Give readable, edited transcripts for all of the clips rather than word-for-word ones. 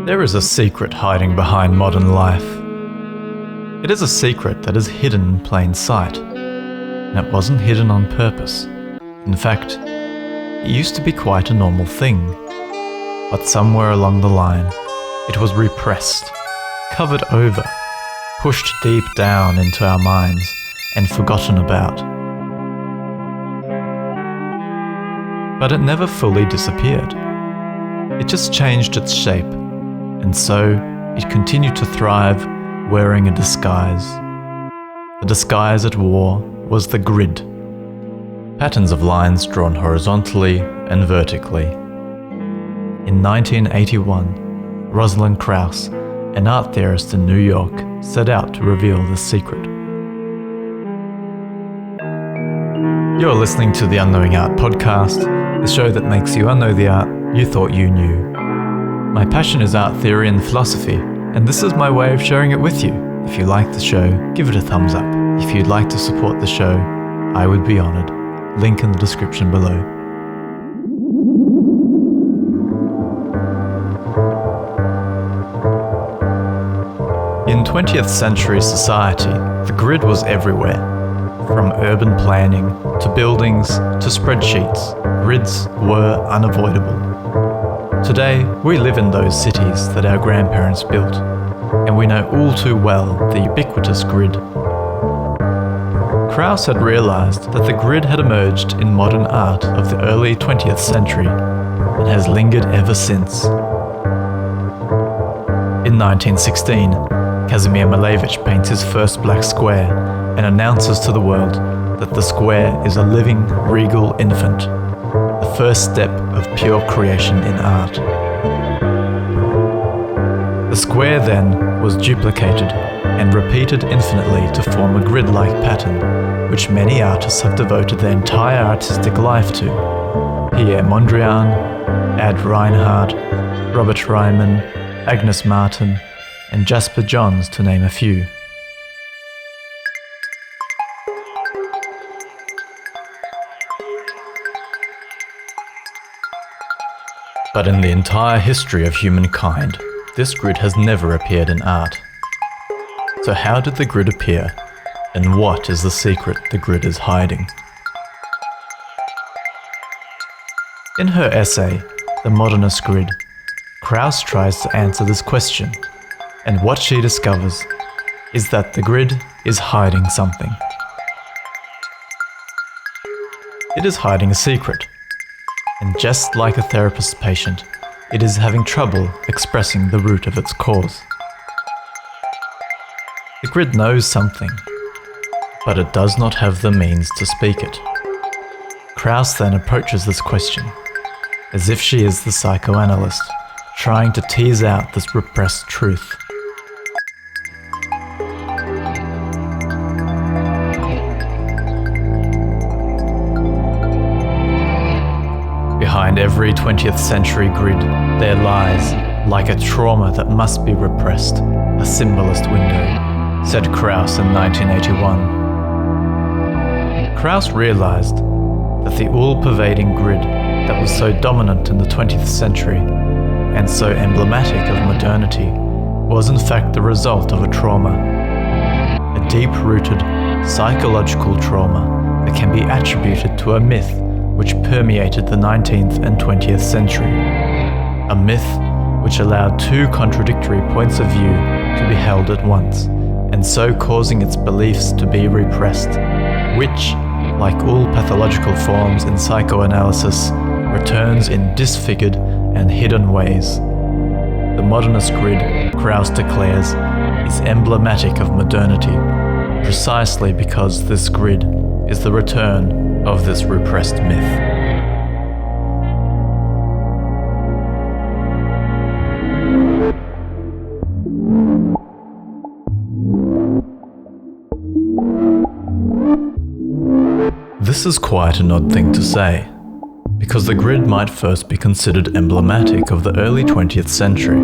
There is a secret hiding behind modern life. It is a secret that is hidden in plain sight, and it wasn't hidden on purpose. In fact, it used to be quite a normal thing, but somewhere along the line, it was repressed, covered over, pushed deep down into our minds, and forgotten about. But it never fully disappeared. It just changed its shape, and so it continued to thrive wearing a disguise. The disguise it wore was the grid. Patterns of lines drawn horizontally and vertically. In 1981, Rosalind Krauss, an art theorist in New York, set out to reveal this secret. You're listening to the Unknowing Art Podcast, the show that makes you unknow the art you thought you knew. My passion is art theory and philosophy, and this is my way of sharing it with you. If you like the show, give it a thumbs up. If you'd like to support the show, I would be honoured. Link in the description below. In 20th century society, the grid was everywhere. From urban planning, to buildings, to spreadsheets, grids were unavoidable. Today, we live in those cities that our grandparents built, and we know all too well the ubiquitous grid. Krauss had realized that the grid had emerged in modern art of the early 20th century and has lingered ever since. In 1916, Kazimir Malevich paints his first black square and announces to the world that the square is a living, regal infant, the first step of pure creation in art. The square then was duplicated and repeated infinitely to form a grid-like pattern, which many artists have devoted their entire artistic life to. Pierre Mondrian, Ad Reinhardt, Robert Ryman, Agnes Martin, and Jasper Johns, to name a few. But in the entire history of humankind, this grid has never appeared in art. So how did the grid appear, and what is the secret the grid is hiding? In her essay, The Modernist Grid, Krauss tries to answer this question, and what she discovers is that the grid is hiding something. It is hiding a secret, and just like a therapist's patient, it is having trouble expressing the root of its cause. The grid knows something, but it does not have the means to speak it. Krauss then approaches this question, as if she is the psychoanalyst, trying to tease out this repressed truth. Behind every 20th century grid, there lies, like a trauma that must be repressed, a symbolist window, said Krauss in 1981. Krauss realized that the all-pervading grid that was so dominant in the 20th century and so emblematic of modernity was in fact the result of a trauma, a deep-rooted psychological trauma that can be attributed to a myth which permeated the 19th and 20th century. A myth which allowed two contradictory points of view to be held at once, and so causing its beliefs to be repressed, which, like all pathological forms in psychoanalysis, returns in disfigured and hidden ways. The modernist grid, Krauss declares, is emblematic of modernity, precisely because this grid is the return of this repressed myth. This is quite an odd thing to say, because the grid might first be considered emblematic of the early 20th century,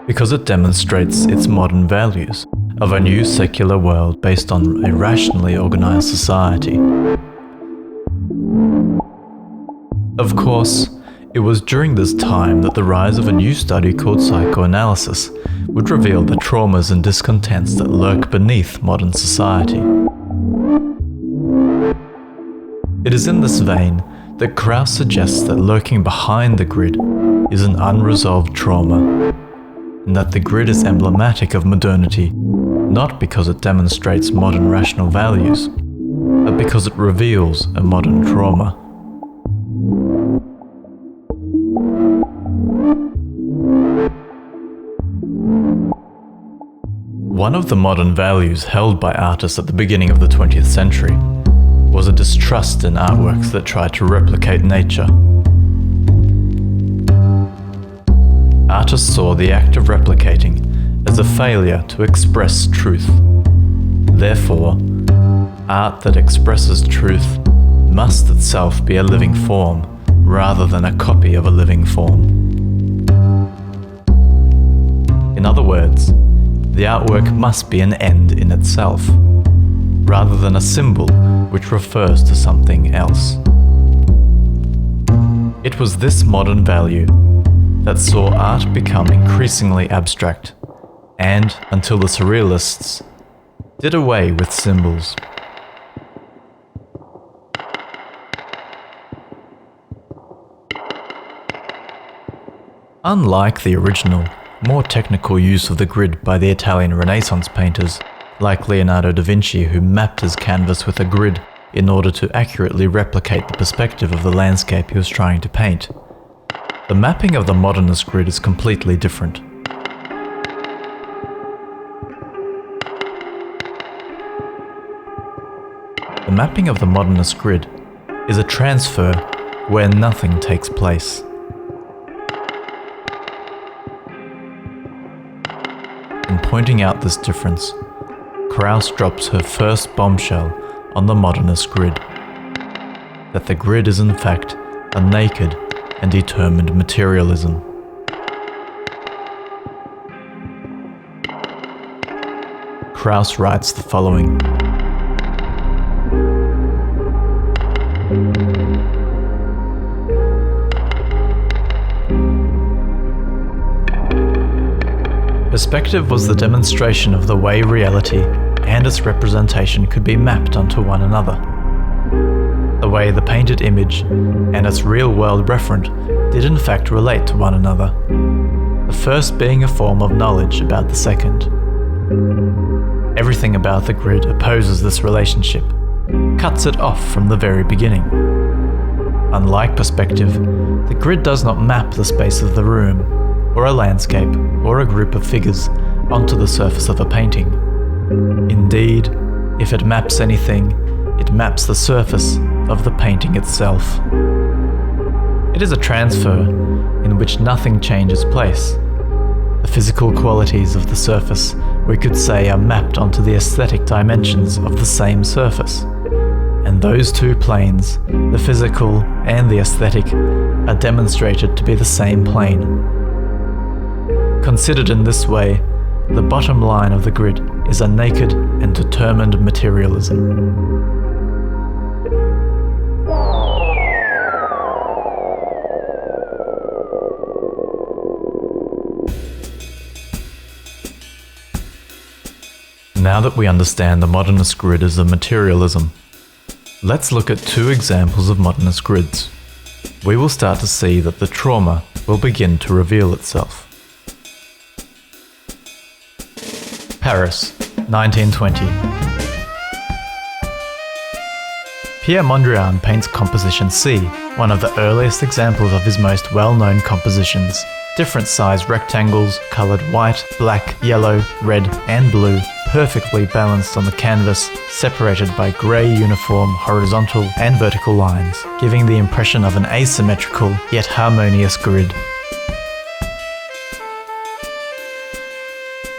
because it demonstrates its modern values of a new secular world based on a rationally organized society. Of course, It was during this time that the rise of a new study called psychoanalysis would reveal the traumas and discontents that lurk beneath modern society. It is in this vein that Krauss suggests that lurking behind the grid is an unresolved trauma, and that the grid is emblematic of modernity, not because it demonstrates modern rational values, but because it reveals a modern trauma. One of the modern values held by artists at the beginning of the 20th century was a distrust in artworks that tried to replicate nature. Artists saw the act of replicating as a failure to express truth. Therefore, art that expresses truth must itself be a living form rather than a copy of a living form. In other words, the artwork must be an end in itself, rather than a symbol which refers to something else. It was this modern value that saw art become increasingly abstract, and, until the Surrealists, did away with symbols. Unlike the original, more technical use of the grid by the Italian Renaissance painters, like Leonardo da Vinci, who mapped his canvas with a grid in order to accurately replicate the perspective of the landscape he was trying to paint, the mapping of the modernist grid is completely different. The mapping of the modernist grid is a transfer where nothing takes place. In pointing out this difference, Krauss drops her first bombshell on the modernist grid, that the grid is in fact a naked and determined materialism. Krauss writes the following: Perspective was the demonstration of the way reality and its representation could be mapped onto one another. The way the painted image and its real-world referent did in fact relate to one another, the first being a form of knowledge about the second. Everything about the grid opposes this relationship, cuts it off from the very beginning. Unlike perspective, the grid does not map the space of the room, or a landscape, or a group of figures onto the surface of a painting. Indeed, if it maps anything, it maps the surface of the painting itself. It is a transfer in which nothing changes place. The physical qualities of the surface, we could say, are mapped onto the aesthetic dimensions of the same surface. And those two planes, the physical and the aesthetic, are demonstrated to be the same plane. Considered in this way, the bottom line of the grid is a naked and determined materialism. Now that we understand the modernist grid as a materialism, let's look at two examples of modernist grids. We will start to see that the trauma will begin to reveal itself. Paris, 1920. Pierre Mondrian paints Composition C, one of the earliest examples of his most well-known compositions. Different sized rectangles, coloured white, black, yellow, red and blue, perfectly balanced on the canvas, separated by grey uniform horizontal and vertical lines, giving the impression of an asymmetrical yet harmonious grid.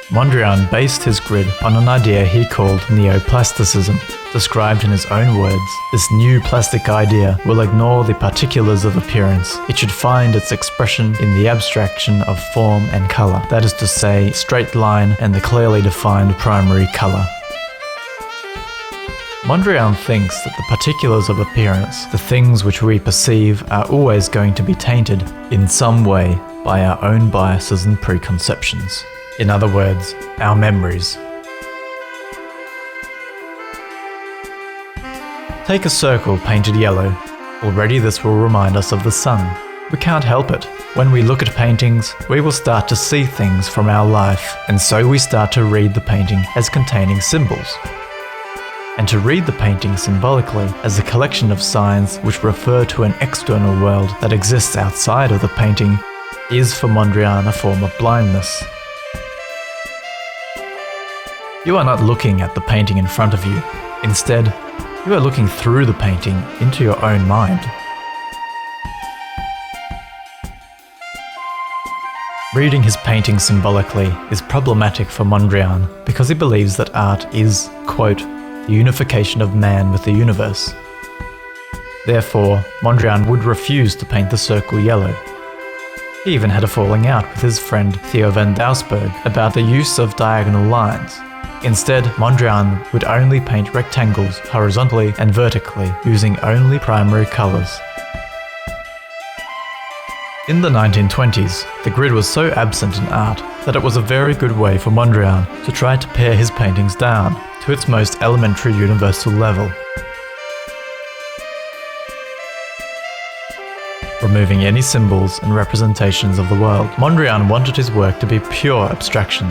Mondrian based his grid on an idea he called neoplasticism. Described in his own words, this new plastic idea will ignore the particulars of appearance. It should find its expression in the abstraction of form and colour, that is to say, straight line and the clearly defined primary colour. Mondrian thinks that the particulars of appearance, the things which we perceive, are always going to be tainted in some way by our own biases and preconceptions. In other words, our memories. Take a circle painted yellow. Already this will remind us of the sun. We can't help it. When we look at paintings, we will start to see things from our life, and so we start to read the painting as containing symbols. And to read the painting symbolically as a collection of signs which refer to an external world that exists outside of the painting is for Mondrian a form of blindness. You are not looking at the painting in front of you. Instead, you are looking through the painting into your own mind. Reading his painting symbolically is problematic for Mondrian because he believes that art is, quote, the unification of man with the universe. Therefore, Mondrian would refuse to paint the circle yellow. He even had a falling out with his friend Theo van Dousburg about the use of diagonal lines. Instead, Mondrian would only paint rectangles horizontally and vertically, using only primary colours. In the 1920s, the grid was so absent in art that it was a very good way for Mondrian to try to pare his paintings down to its most elementary universal level, removing any symbols and representations of the world. Mondrian wanted his work to be pure abstraction,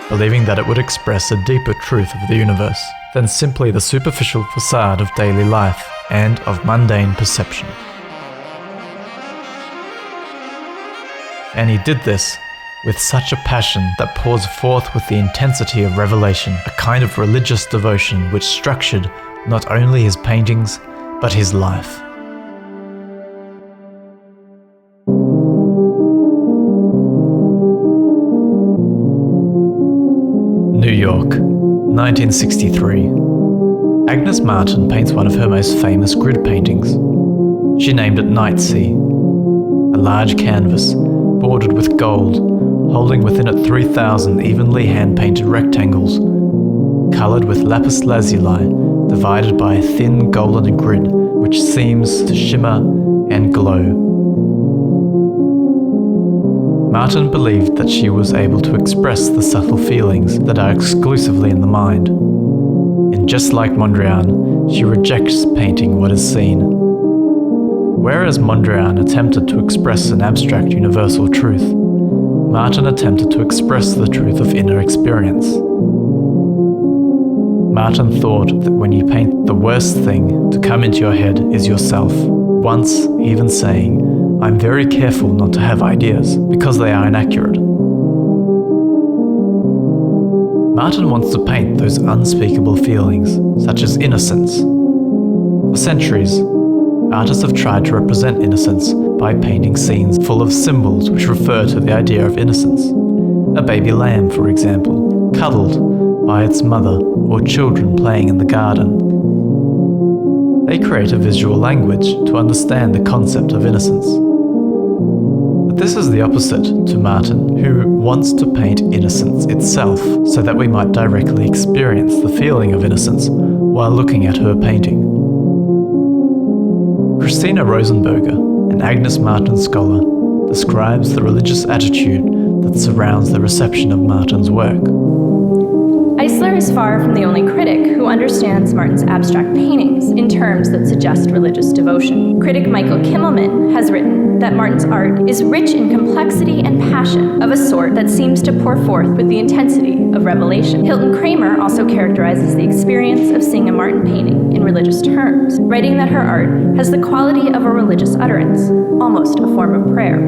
believing that it would express a deeper truth of the universe than simply the superficial facade of daily life and of mundane perception. And he did this with such a passion that pours forth with the intensity of revelation, a kind of religious devotion which structured not only his paintings, but his life. New York, 1963. Agnes Martin paints one of her most famous grid paintings. She named it Night Sea, a large canvas bordered with gold, holding within it 3,000 evenly hand-painted rectangles, coloured with lapis lazuli, divided by a thin golden grid which seems to shimmer and glow. Martin believed that she was able to express the subtle feelings that are exclusively in the mind. And just like Mondrian, she rejects painting what is seen. Whereas Mondrian attempted to express an abstract universal truth, Martin attempted to express the truth of inner experience. Martin thought that when you paint, the worst thing to come into your head is yourself, once even saying, "I'm very careful not to have ideas because they are inaccurate." Martin wants to paint those unspeakable feelings, such as innocence. For centuries, artists have tried to represent innocence by painting scenes full of symbols which refer to the idea of innocence. A baby lamb, for example, cuddled by its mother, or children playing in the garden. They create a visual language to understand the concept of innocence. But this is the opposite to Martin, who wants to paint innocence itself so that we might directly experience the feeling of innocence while looking at her painting. Christina Rosenberger, an Agnes Martin scholar, describes the religious attitude that surrounds the reception of Martin's work. Eisler is far from the only critic who understands Martin's abstract paintings in terms that suggest religious devotion. Critic Michael Kimmelman has written that Martin's art is rich in complexity and passion of a sort that seems to pour forth with the intensity of revelation. Hilton Kramer also characterizes the experience of seeing a Martin painting in religious terms, writing that her art has the quality of a religious utterance, almost a form of prayer.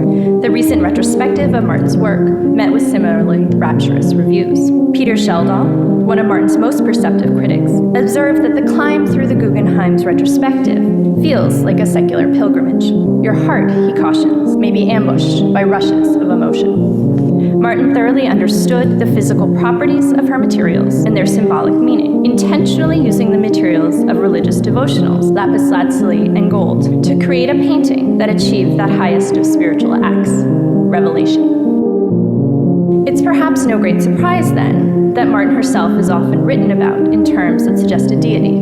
The recent retrospective of Martin's work met with similarly rapturous reviews. Peter Sheldon, one of Martin's most perceptive critics, observed that the climb through the Guggenheim's retrospective feels like a secular pilgrimage. Your heart, he cautions, may be ambushed by rushes of emotion. Martin thoroughly understood the physical properties of her materials and their symbolic meaning, intentionally using the materials of religious devotionals, lapis lazuli and gold, to create a painting that achieved that highest of spiritual acts, revelation. It's perhaps no great surprise, then, that Martin herself is often written about in terms that suggest a deity,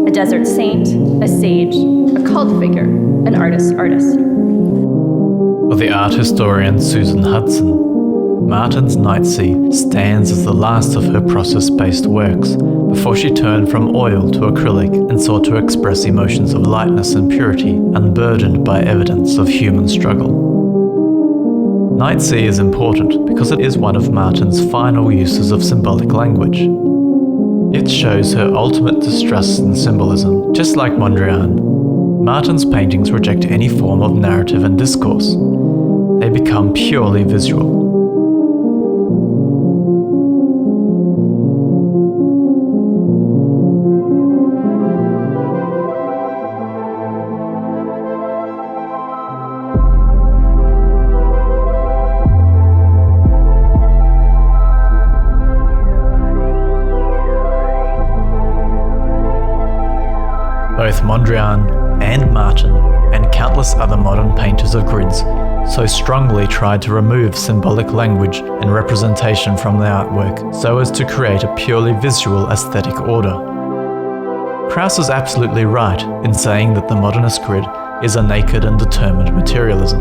a desert saint, a sage, a cult figure, an artist's artist. For the art historian Susan Hudson, Martin's Nightsea stands as the last of her process-based works before she turned from oil to acrylic and sought to express emotions of lightness and purity unburdened by evidence of human struggle. Nightsea is important because it is one of Martin's final uses of symbolic language. It shows her ultimate distrust in symbolism. Just like Mondrian, Martin's paintings reject any form of narrative and discourse. They become purely visual. Both Mondrian and Martin, and countless other modern painters of grids, so strongly tried to remove symbolic language and representation from the artwork so as to create a purely visual aesthetic order. Krauss is absolutely right in saying that the modernist grid is a naked and determined materialism,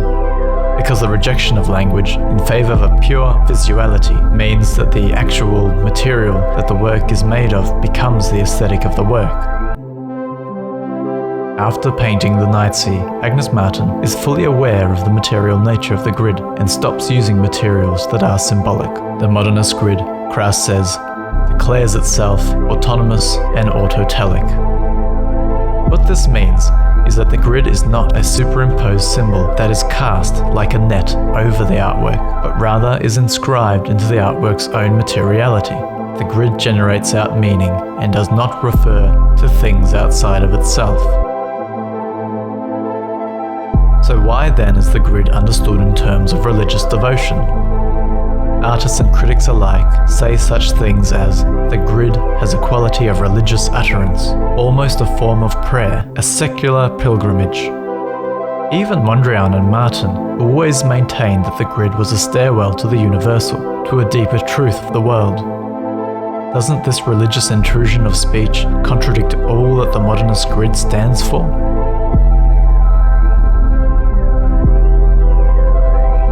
because the rejection of language in favor of a pure visuality means that the actual material that the work is made of becomes the aesthetic of the work. After painting the Nightsea, Agnes Martin is fully aware of the material nature of the grid and stops using materials that are symbolic. The modernist grid, Krauss says, declares itself autonomous and autotelic. What this means is that the grid is not a superimposed symbol that is cast like a net over the artwork, but rather is inscribed into the artwork's own materiality. The grid generates out meaning and does not refer to things outside of itself. So why then is the grid understood in terms of religious devotion? Artists and critics alike say such things as, the grid has a quality of religious utterance, almost a form of prayer, a secular pilgrimage. Even Mondrian and Martin always maintained that the grid was a stairwell to the universal, to a deeper truth of the world. Doesn't this religious intrusion of speech contradict all that the modernist grid stands for?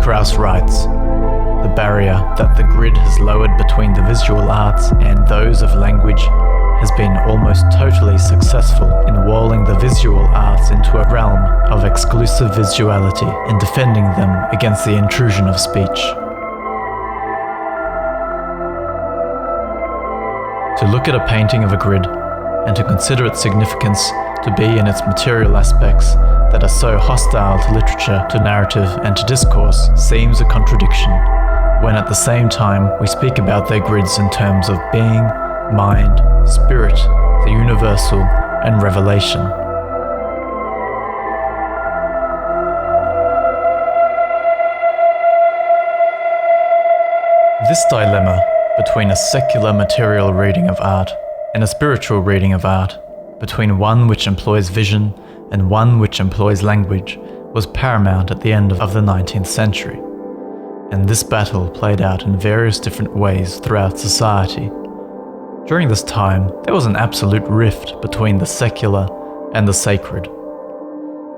Krauss writes, the barrier that the grid has lowered between the visual arts and those of language has been almost totally successful in walling the visual arts into a realm of exclusive visuality and defending them against the intrusion of speech. To look at a painting of a grid and to consider its significance to be in its material aspects that are so hostile to literature, to narrative, and to discourse seems a contradiction, when at the same time we speak about their grids in terms of being, mind, spirit, the universal, and revelation. This dilemma between a secular material reading of art and a spiritual reading of art, between one which employs vision and one which employs language, was paramount at the end of the 19th century. And this battle played out in various different ways throughout society. During this time, there was an absolute rift between the secular and the sacred,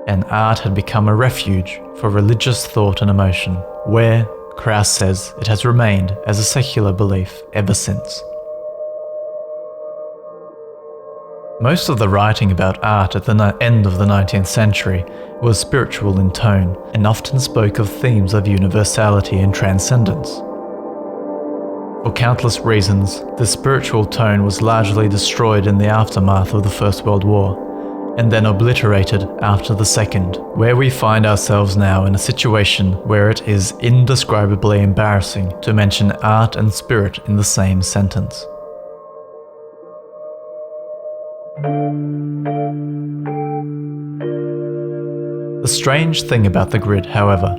and art had become a refuge for religious thought and emotion, where, Krauss says, it has remained as a secular belief ever since. Most of the writing about art at the end of the 19th century was spiritual in tone and often spoke of themes of universality and transcendence. For countless reasons, the spiritual tone was largely destroyed in the aftermath of the First World War, and then obliterated after the Second, where we find ourselves now in a situation where it is indescribably embarrassing to mention art and spirit in the same sentence. The strange thing about the grid, however,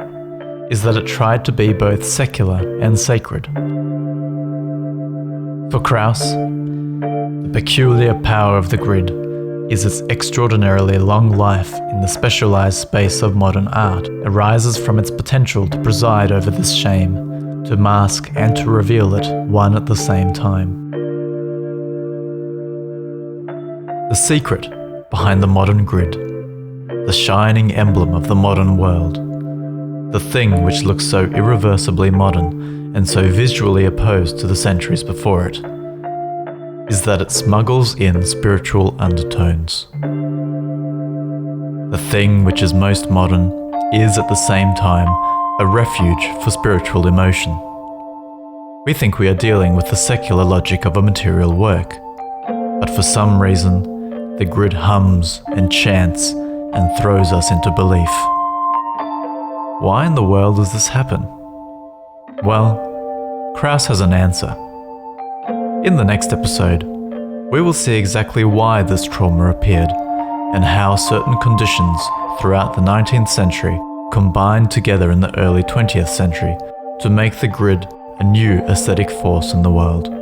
is that it tried to be both secular and sacred. For Krauss, the peculiar power of the grid is its extraordinarily long life in the specialized space of modern art, arises from its potential to preside over this shame, to mask and to reveal it, one at the same time. The secret behind the modern grid, the shining emblem of the modern world, the thing which looks so irreversibly modern and so visually opposed to the centuries before it, is that it smuggles in spiritual undertones. The thing which is most modern is at the same time a refuge for spiritual emotion. We think we are dealing with the secular logic of a material work, but for some reason, the grid hums and chants and throws us into belief. Why in the world does this happen? Well, Krauss has an answer. In the next episode, we will see exactly why this trauma appeared and how certain conditions throughout the 19th century combined together in the early 20th century to make the grid a new aesthetic force in the world.